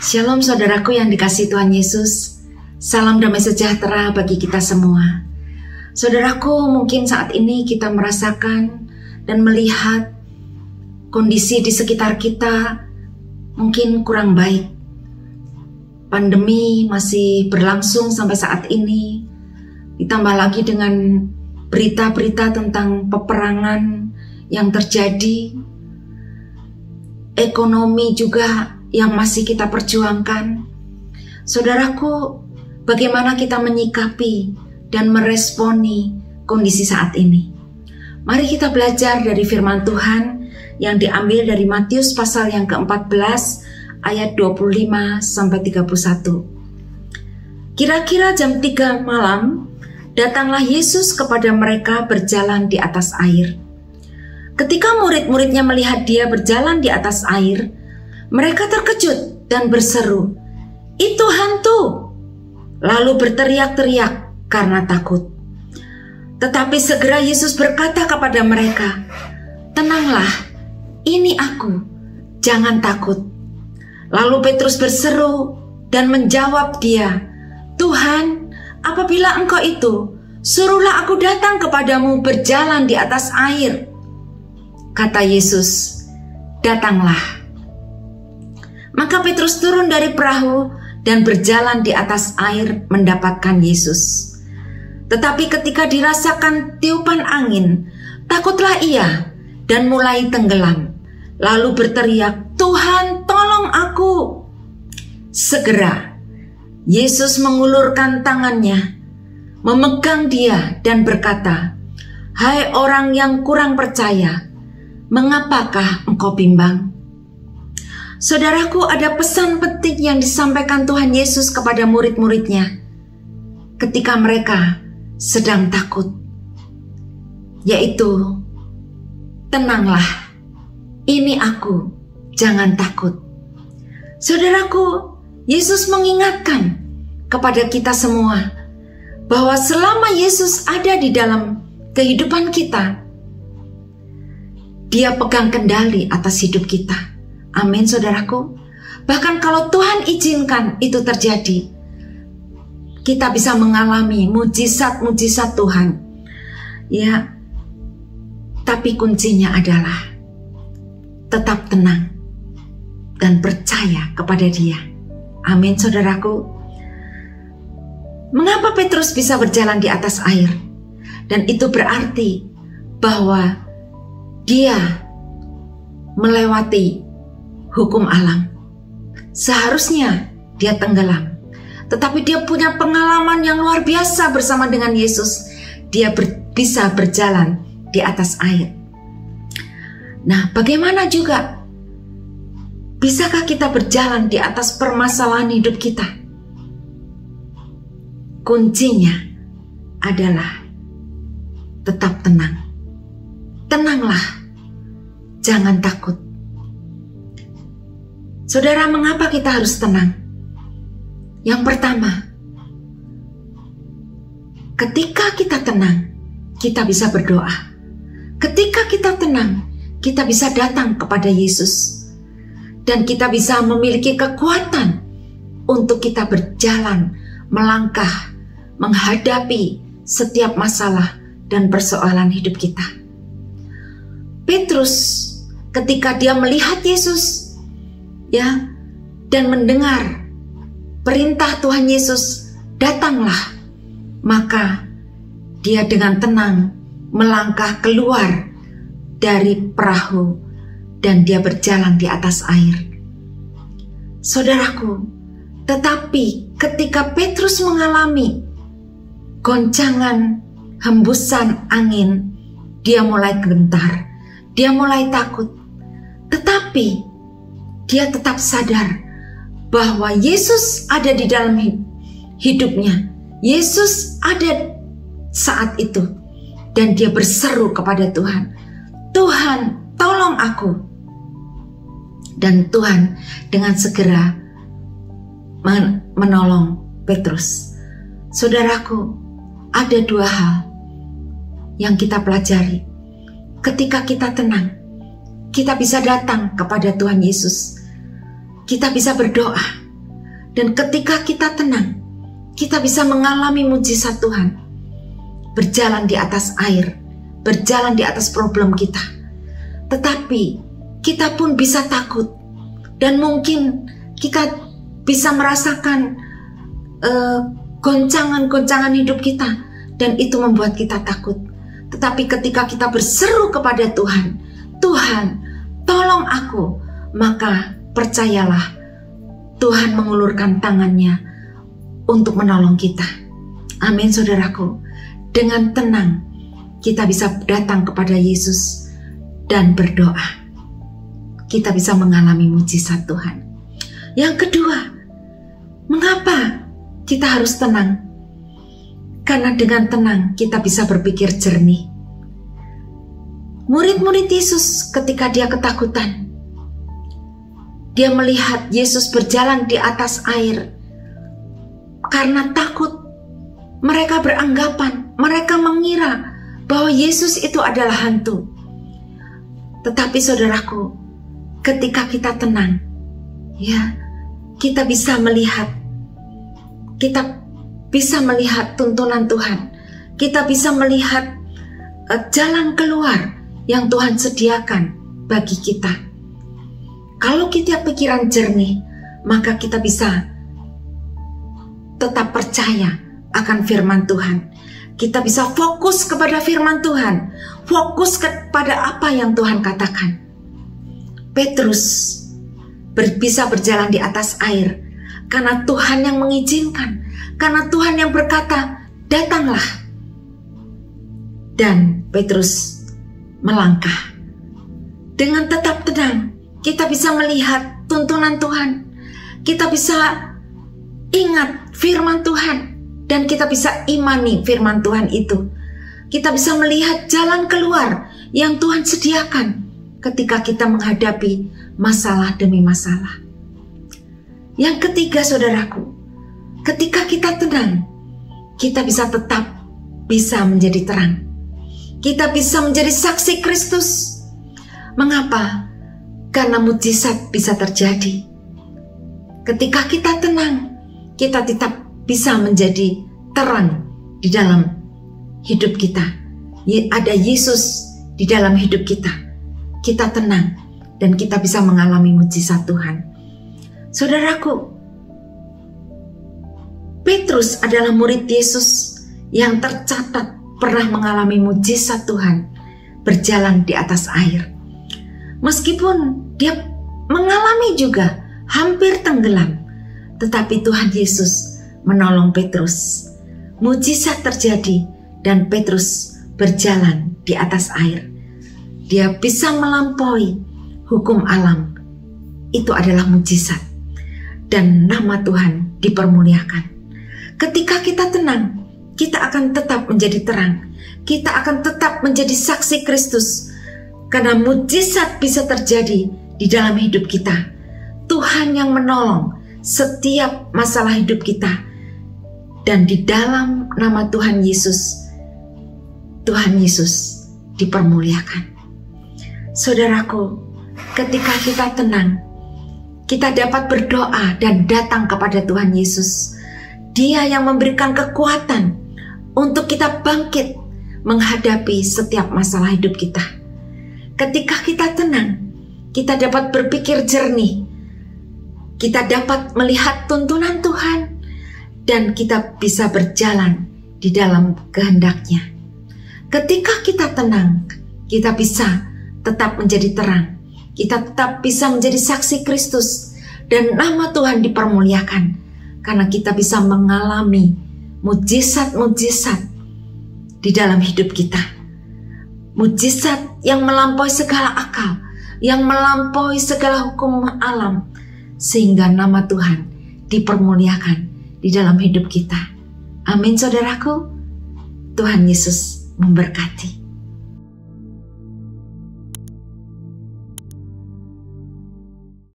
Shalom saudaraku yang dikasihi Tuhan Yesus. Salam damai sejahtera bagi kita semua. Saudaraku, mungkin saat ini kita merasakan dan melihat kondisi di sekitar kita mungkin kurang baik. Pandemi masih berlangsung sampai saat ini. Ditambah lagi dengan berita-berita tentang peperangan yang terjadi. Ekonomi juga yang masih kita perjuangkan. Saudaraku, bagaimana kita menyikapi dan meresponi kondisi saat ini? Mari kita belajar dari firman Tuhan yang diambil dari Matius pasal yang ke-14 ayat 25 sampai 31. Kira-kira jam 3 malam, datanglah Yesus kepada mereka berjalan di atas air. Ketika murid-muridnya melihat dia berjalan di atas air, mereka terkejut dan berseru, "Itu hantu!" Lalu berteriak-teriak karena takut. Tetapi segera Yesus berkata kepada mereka, "Tenanglah, ini aku, jangan takut." Lalu Petrus berseru dan menjawab dia, "Tuhan, apabila Engkau itu, suruhlah aku datang kepadamu berjalan di atas air." Kata Yesus, "Datanglah." Maka Petrus turun dari perahu dan berjalan di atas air mendapatkan Yesus. Tetapi ketika dirasakan tiupan angin, takutlah ia dan mulai tenggelam. Lalu berteriak, "Tuhan, tolong aku!" Segera Yesus mengulurkan tangannya, memegang dia dan berkata, "Hai orang yang kurang percaya, mengapakah engkau bimbang?" Saudaraku, ada pesan penting yang disampaikan Tuhan Yesus kepada murid-muridnya ketika mereka sedang takut, yaitu, "Tenanglah, ini aku, jangan takut." Saudaraku, Yesus mengingatkan kepada kita semua bahwa selama Yesus ada di dalam kehidupan kita, Dia pegang kendali atas hidup kita. Amin, saudaraku. Bahkan kalau Tuhan izinkan itu terjadi, kita bisa mengalami mujizat-mujizat Tuhan. Ya, tapi kuncinya adalah tetap tenang dan percaya kepada Dia. Amin, saudaraku. Mengapa Petrus bisa berjalan di atas air? Dan itu berarti bahwa dia melewati hukum alam. Seharusnya dia tenggelam, tetapi dia punya pengalaman yang luar biasa bersama dengan Yesus. Dia bisa berjalan di atas air. Nah, bagaimana juga bisakah kita berjalan di atas permasalahan hidup kita? Kuncinya adalah tetap tenang. Tenanglah, jangan takut. Saudara, mengapa kita harus tenang? Yang pertama, ketika kita tenang, kita bisa berdoa. Ketika kita tenang, kita bisa datang kepada Yesus. Dan kita bisa memiliki kekuatan untuk kita berjalan, melangkah, menghadapi setiap masalah dan persoalan hidup kita. Petrus, ketika dia melihat Yesus, dan mendengar perintah Tuhan Yesus, "Datanglah," maka dia dengan tenang melangkah keluar dari perahu dan dia berjalan di atas air. Saudaraku, tetapi ketika Petrus mengalami goncangan hembusan angin, dia mulai gentar, dia mulai takut. Tetapi dia tetap sadar bahwa Yesus ada di dalam hidupnya. Yesus ada saat itu. Dan dia berseru kepada Tuhan, "Tuhan, tolong aku." Dan Tuhan dengan segera menolong Petrus. Saudaraku, ada dua hal yang kita pelajari. Ketika kita tenang, kita bisa datang kepada Tuhan Yesus. Kita bisa berdoa Dan ketika kita tenang, kita bisa mengalami mujizat Tuhan. Berjalan di atas air, berjalan di atas problem kita. Tetapi kita pun bisa takut. Dan mungkin kita bisa merasakan goncangan-goncangan hidup kita. Dan itu membuat kita takut. Tetapi ketika kita berseru kepada Tuhan, Tuhan, tolong aku, maka percayalah, Tuhan mengulurkan tangannya untuk menolong kita. Amin, saudaraku. Dengan tenang, kita bisa datang kepada Yesus dan berdoa. Kita bisa mengalami mujizat Tuhan. Yang kedua, mengapa kita harus tenang? Karena dengan tenang kita bisa berpikir jernih. Murid-murid Yesus ketika dia ketakutan, dia melihat Yesus berjalan di atas air. Karena takut, mereka beranggapan, mereka mengira bahwa Yesus itu adalah hantu. Tetapi saudaraku, ketika kita tenang, ya, kita bisa melihat tuntunan Tuhan. Kita bisa melihat jalan keluar yang Tuhan sediakan bagi kita. Kalau kita pikiran jernih, maka kita bisa tetap percaya akan firman Tuhan. Kita bisa fokus kepada firman Tuhan, fokus kepada apa yang Tuhan katakan. Petrus bisa berjalan di atas air karena Tuhan yang mengizinkan, karena Tuhan yang berkata, datanglah. Dan Petrus melangkah. Dengan tetap tenang, kita bisa melihat tuntunan Tuhan. Kita bisa ingat firman Tuhan. Dan kita bisa imani firman Tuhan itu. Kita bisa melihat jalan keluar yang Tuhan sediakan ketika kita menghadapi masalah demi masalah. Yang ketiga, saudaraku, ketika kita tenang, kita bisa tetap bisa menjadi terang. Kita bisa menjadi saksi Kristus. Mengapa? Karena mujizat bisa terjadi. Ketika kita tenang, kita tetap bisa menjadi terang di dalam hidup kita. Ada Yesus di dalam hidup kita. Kita tenang dan kita bisa mengalami mujizat Tuhan. Saudaraku, Petrus adalah murid Yesus yang tercatat pernah mengalami mujizat Tuhan berjalan di atas air. Meskipun dia mengalami juga hampir tenggelam, tetapi Tuhan Yesus menolong Petrus. Mujizat terjadi dan Petrus berjalan di atas air. Dia bisa melampaui hukum alam. Itu adalah mujizat. Dan nama Tuhan dipermuliakan. Ketika kita tenang, kita akan tetap menjadi terang. Kita akan tetap menjadi saksi Kristus. Karena mujizat bisa terjadi di dalam hidup kita. Tuhan yang menolong setiap masalah hidup kita. Dan di dalam nama Tuhan Yesus dipermuliakan. Saudaraku, ketika kita tenang, kita dapat berdoa dan datang kepada Tuhan Yesus. Dia yang memberikan kekuatan untuk kita bangkit menghadapi setiap masalah hidup kita. Ketika kita tenang, kita dapat berpikir jernih. Kita dapat melihat tuntunan Tuhan. Dan kita bisa berjalan di dalam kehendak-Nya. Ketika kita tenang, kita bisa tetap menjadi terang. Kita tetap bisa menjadi saksi Kristus. Dan nama Tuhan dipermuliakan. Karena kita bisa mengalami mujizat-mujizat di dalam hidup kita. Mujizat yang melampaui segala akal. Yang melampaui segala hukum alam. Sehingga nama Tuhan dipermuliakan di dalam hidup kita. Amin, saudaraku. Tuhan Yesus memberkati.